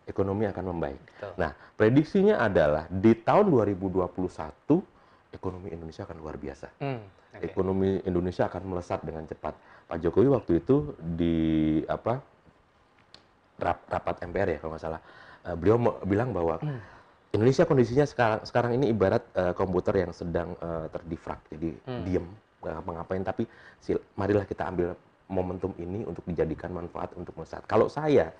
ekonomi akan membaik. Betul. Nah, prediksinya adalah di tahun 2021 ekonomi Indonesia akan luar biasa. Oke. Ekonomi Indonesia akan melesat dengan cepat. Pak Jokowi waktu itu di rapat MPR ya kalau nggak salah, beliau bilang bahwa Indonesia kondisinya sekarang ini ibarat komputer yang sedang terdifrak, jadi diem nggak ngapa-ngapain, tapi marilah kita ambil momentum ini untuk dijadikan manfaat untuk melesat. Kalau saya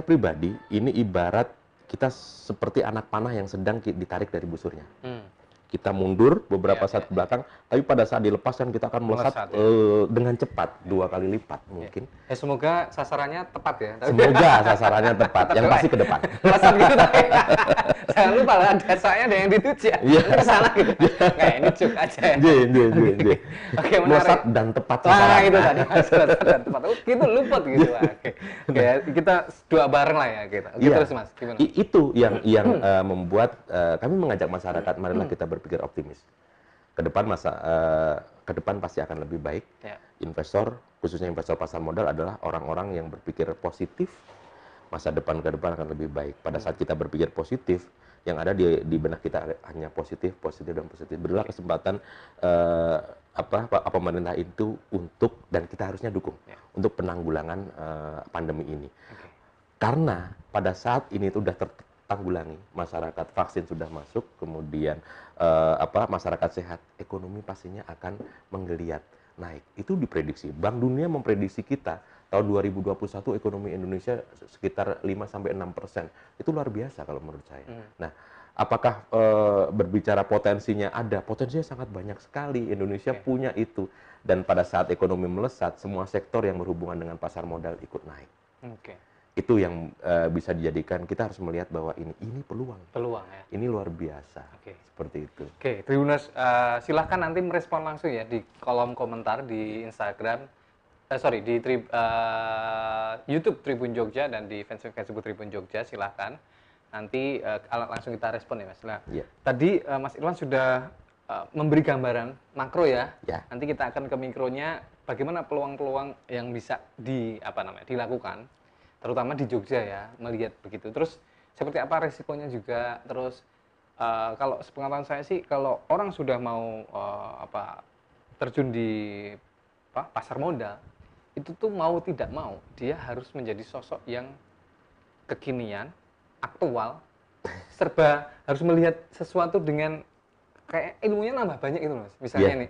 pribadi ini ibarat kita seperti anak panah yang sedang ditarik dari busurnya. Kita mundur beberapa saat ke belakang, tapi pada saat dilepaskan kita akan melesat dengan cepat, 2 kali lipat mungkin. Ya, semoga sasarannya tepat ya. Semoga sasarannya tepat, yang pasti ke depan. Melesat gitu tapi jangan lupa lah, dasarnya ada yang dituju ya. Ke sana gitu. Kayak ini cuk aja ya. Oke, menarik. Melesat dan tepat sasaran. Nah, itu tadi melesat dan tepat. Oh, gitu luput gitu. Oke, kita dua bareng lah ya kita. Oke, terus Mas, gimana? Itu yang membuat kami mengajak masyarakat, marilah kita berpikir optimis. Ke depan pasti akan lebih baik. Investor, khususnya investor pasar modal adalah orang-orang yang berpikir positif. Masa depan ke depan akan lebih baik. Pada saat kita berpikir positif, yang ada di benak kita hanya positif, positif dan positif. Berilah kesempatan pemerintah itu untuk, dan kita harusnya dukung untuk penanggulangan pandemi ini. Karena pada saat ini itu sudah tertanggulangi, masyarakat vaksin sudah masuk, kemudian masyarakat sehat, ekonomi pastinya akan menggeliat naik. Itu diprediksi. Bank Dunia memprediksi kita tahun 2021 ekonomi Indonesia sekitar 5-6%. Itu luar biasa kalau menurut saya. Nah, apakah berbicara potensinya ada? Potensinya sangat banyak sekali. Indonesia punya itu. Dan pada saat ekonomi melesat, semua sektor yang berhubungan dengan pasar modal ikut naik. Itu yang bisa dijadikan, kita harus melihat bahwa ini peluang ya. Ini luar biasa. Seperti itu. Oke, Tribuners, silahkan nanti merespon langsung ya di kolom komentar di Instagram, di YouTube Tribun Jogja dan di Facebook Tribun Jogja, silahkan. Nanti langsung kita respon ya Mas. Nah, tadi Mas Irwan sudah memberi gambaran makro ya. Nanti kita akan ke mikronya, bagaimana peluang-peluang yang bisa dilakukan, terutama di Jogja ya, melihat begitu. Terus seperti apa resikonya juga. Terus kalau sepengetahuan saya sih, kalau orang sudah mau terjun di pasar modal, itu tuh mau tidak mau dia harus menjadi sosok yang kekinian, aktual, serba harus melihat sesuatu dengan kayak ilmunya nambah banyak gitu Mas. Misalnya nih,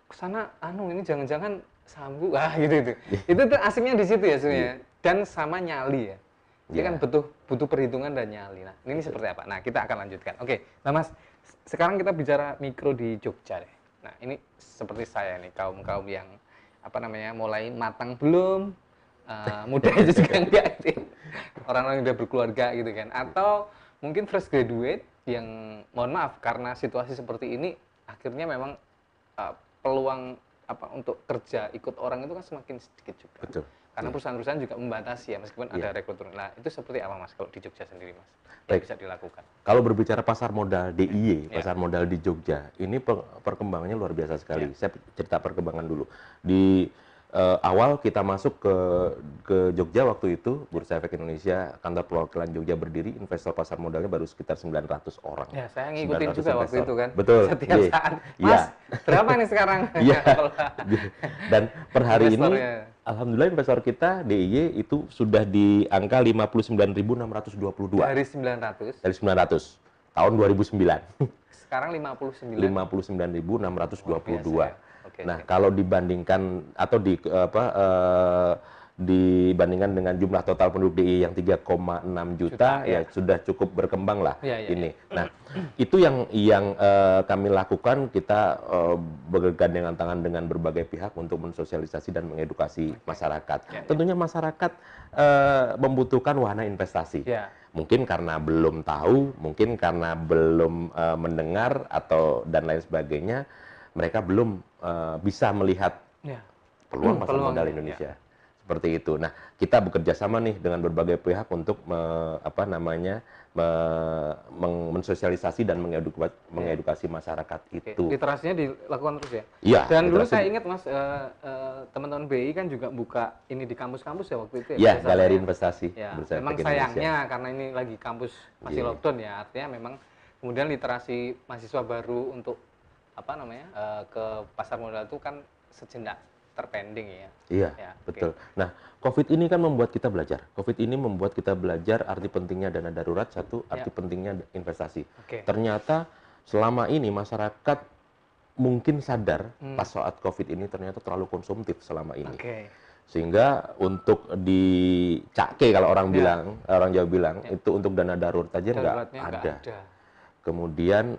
kesana ini jangan-jangan sambung, gitu. Itu tuh asiknya di situ ya sebenarnya. Dan sama nyali ya. Dia kan butuh perhitungan dan nyali. Nah, ini seperti apa? Nah, kita akan lanjutkan. Oke, nah Mas, sekarang kita bicara mikro di Jogja deh. Nah, ini seperti saya nih, kaum-kaum yang mulai matang belum, muda juga enggak gitu. Orang-orang yang udah berkeluarga gitu kan. Atau mungkin fresh graduate yang mohon maaf karena situasi seperti ini akhirnya memang peluang untuk kerja ikut orang itu kan semakin sedikit juga. Betul. Karena perusahaan-perusahaan juga membatasi ya, meskipun ada rekrutmen. Nah, itu seperti apa Mas kalau di Jogja sendiri Mas? Yang bisa dilakukan? Kalau berbicara pasar modal DIY, pasar modal di Jogja, ini perkembangannya luar biasa sekali. Saya cerita perkembangan dulu. Di awal kita masuk ke Jogja waktu itu, Bursa Efek Indonesia, kantor perwakilan Jogja berdiri, investor pasar modalnya baru sekitar 900 orang. Ya, saya ngikutin juga investor. Waktu itu kan. Betul. Setiap saat. Mas, berapa nih sekarang? Dan per hari ini, alhamdulillah investor kita DIY itu sudah di angka 59.622. Dari 900? Dari 900. Tahun 2009. Sekarang 59. 59.622. Nah, kalau dibandingkan atau dibandingkan dengan jumlah total penduduk DIY yang 3,6 juta ya sudah cukup berkembang lah ini. Nah, itu yang kami lakukan, kita bergandengan tangan dengan berbagai pihak untuk mensosialisasi dan mengedukasi masyarakat. Tentunya masyarakat membutuhkan wahana investasi. Mungkin karena belum tahu, mungkin karena belum mendengar dan lain sebagainya, mereka belum bisa melihat peluang pasar modal Indonesia. Seperti itu. Nah, kita bekerja sama nih dengan berbagai pihak untuk mensosialisasi dan mengedukasi masyarakat itu. Literasinya dilakukan terus ya? Iya. Dan dulu saya ingat Mas, teman-teman BI kan juga buka ini di kampus-kampus ya waktu itu ya? Iya, galeri investasi. Ya, memang sayangnya karena ini lagi kampus masih lockdown ya, artinya memang kemudian literasi mahasiswa baru untuk ke pasar modal itu kan sejenak terpending ya. Iya, ya, betul. Okay. Nah, COVID ini kan membuat kita belajar. COVID ini membuat kita belajar arti pentingnya dana darurat, satu, arti pentingnya investasi. Okay. Ternyata selama ini masyarakat mungkin sadar pas saat COVID ini ternyata terlalu konsumtif selama ini. Okay. Sehingga untuk dicake kalau orang bilang, orang Jawa bilang, itu untuk dana darurat aja nggak ada. Kemudian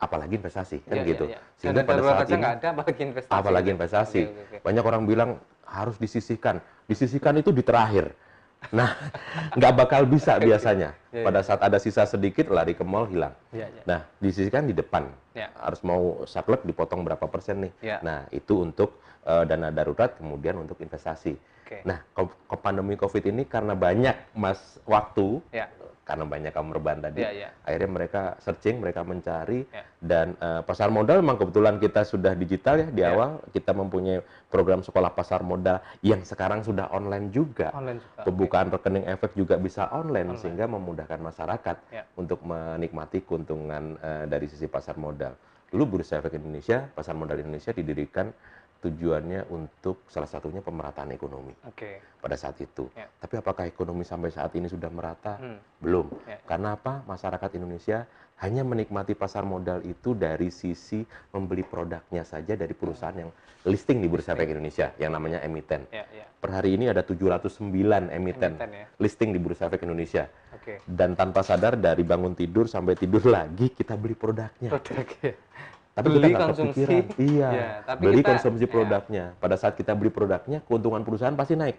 apalagi investasi kan gitu. Sehingga pada saat ini nggak ada apalagi investasi. Okay. Banyak orang bilang harus disisihkan. Disisihkan itu di terakhir. Nah, nggak bakal bisa biasanya. Pada saat ada sisa sedikit lari ke mall hilang. Nah, disisihkan di depan. Harus mau saklek dipotong berapa persen nih. Nah, itu untuk dana darurat kemudian untuk investasi. Okay. Nah, pandemi COVID ini karena banyak waktu. Karena banyak kaum rebahan tadi, akhirnya mereka searching, mereka mencari, dan pasar modal memang kebetulan kita sudah digital ya di awal, kita mempunyai program sekolah pasar modal yang sekarang sudah online juga. Pembukaan rekening efek juga bisa online. Sehingga memudahkan masyarakat untuk menikmati keuntungan dari sisi pasar modal. Dulu Bursa Efek Indonesia, pasar modal Indonesia didirikan tujuannya untuk salah satunya pemerataan ekonomi pada saat itu. Tapi apakah ekonomi sampai saat ini sudah merata? Belum. Karena apa? Masyarakat Indonesia hanya menikmati pasar modal itu dari sisi membeli produknya saja dari perusahaan yang listing di Bursa Efek Indonesia, yang namanya emiten. Per hari ini ada 709 emiten listing di Bursa Efek Indonesia. Dan tanpa sadar dari bangun tidur sampai tidur lagi kita beli produknya. Tapi beli kita nggak kepikiran, beli konsumsi produknya. Pada saat kita beli produknya, keuntungan perusahaan pasti naik.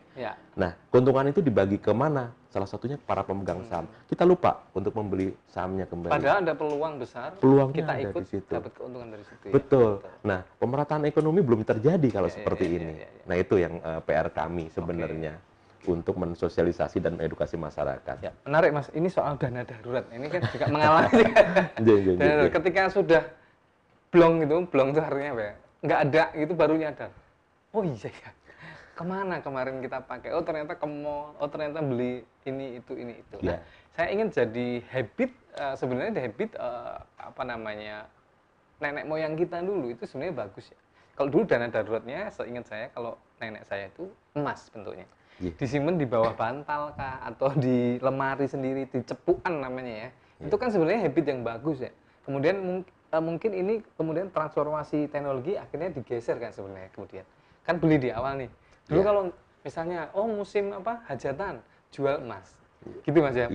Nah, keuntungan itu dibagi ke mana? Salah satunya para pemegang saham. Kita lupa untuk membeli sahamnya kembali. Padahal ada peluang besar. Peluangnya kita ada ikut di situ. Dapat keuntungan dari situ. Betul. Nah, pemerataan ekonomi belum terjadi kalau seperti ini. Nah, itu yang PR kami sebenarnya. Untuk mensosialisasi dan mengedukasi masyarakat. Menarik Mas, ini soal dana darurat. Ini kan juga mengalami. Ketika sudah blong itu artinya apa ya? Nggak ada gitu baru nyadar. Oh iya ya, kemana kemarin kita pakai? Oh ternyata ke mall, oh ternyata beli ini itu. Nah, saya ingin jadi habit, sebenarnya habit nenek moyang kita dulu itu sebenarnya bagus ya. Kalau dulu dana daruratnya, seingat saya kalau nenek saya itu emas bentuknya. Disimpan di bawah bantal kah, atau di lemari sendiri, di cepukan namanya ya. Itu kan sebenarnya habit yang bagus ya. Kemudian mungkin ini kemudian transformasi teknologi akhirnya digeser kan sebenarnya kemudian. Kan beli di awal nih. Dulu kalau misalnya musim hajatan jual emas. Gitu Mas ya.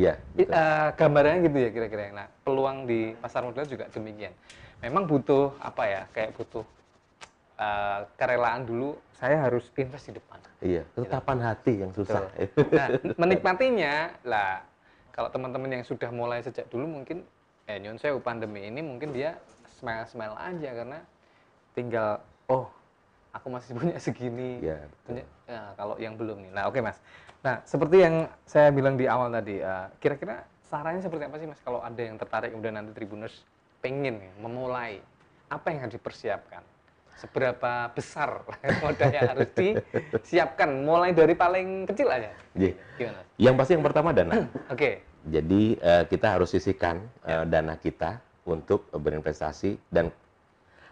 Gambarannya gitu ya kira-kira. Nah, peluang di pasar modal juga demikian. Memang butuh kayak butuh kerelaan dulu, saya harus invest di depan. Ketetapan hati yang susah. Nah, menikmatinya lah kalau teman-teman yang sudah mulai sejak dulu mungkin nyon sewu pandemi ini mungkin dia smile aja karena tinggal aku masih punya segini. Kalau yang belum nih. Nah, oke Mas. Nah, seperti yang saya bilang di awal tadi, kira-kira sarannya seperti apa sih Mas kalau ada yang tertarik kemudian nanti Tribuners pengen memulai, apa yang harus dipersiapkan? Seberapa besar modal yang harus disiapkan mulai dari paling kecil aja? Gimana? Yang pasti yang pertama dana. Jadi kita harus sisihkan dana kita untuk berinvestasi dan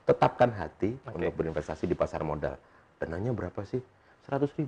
tetapkan hati untuk berinvestasi di pasar modal. Dananya berapa sih? 100.000,